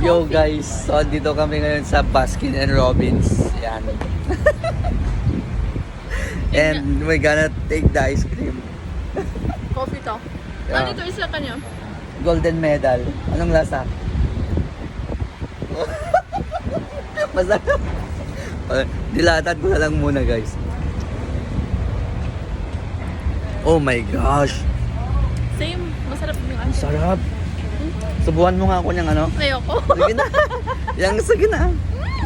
Yo guys, so dito kami ngayon sa Baskin and Robbins. Yan. And we're gonna take the ice cream. Coffee to. Yeah. Ano ito isa kanya? Golden medal. Anong lasa? Masarap. Dilatan ko na lang muna guys. Oh my gosh. Same. Masarap yung ano. Sarap. Subuhan mo nga ako ng ano. Ayoko. Sige na. Sige na.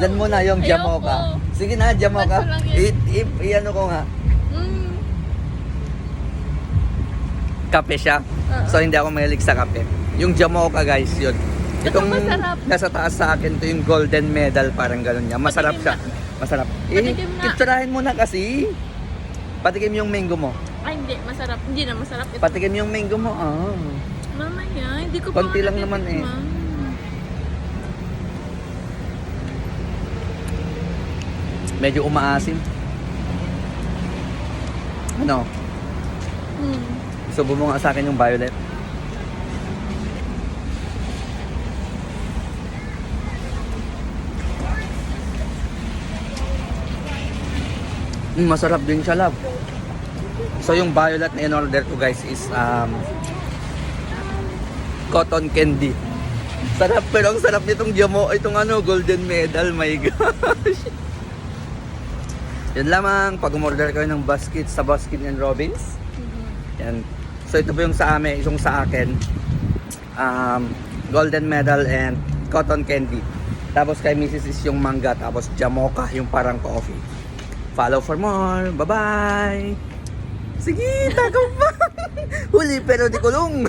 Diyan mo na yung jamocha. Sige na, jamocha. Ba't ko lang yan? I-ano ko nga. Kape siya. So hindi ako mahilig sa kape. Yung jamocha guys, yun. Itong masarap. nasa taas sa akin, ito yung golden medal, parang gano'n niya. Masarap siya. Masarap. Patikim na. Picturahin mo na kasi. Patikim yung mango mo. Ay, hindi. Masarap. Hindi na masarap ito. Patikim yung mango mo. Ah. Mamaya, hindi ko pa Konti lang naman eh. Medyo umaasim. Ano? Subo mo nga sa akin yung violet. Masarap din siya, love. So yung violet na in-order ko guys is cotton candy. Sarap, pero ang sarap nitong itong golden medal, my gosh. Yan lamang pag umorder kayo ng basket sa Baskin and Robbins. Yan. So ito po yung sa amin, isang sa akin. Golden medal and cotton candy. Tapos kay Mrs. is yung mangga, tapos jamocha, yung parang coffee. Follow for more. Bye-bye. Sige, tagaw pa. Huli pero di kulong.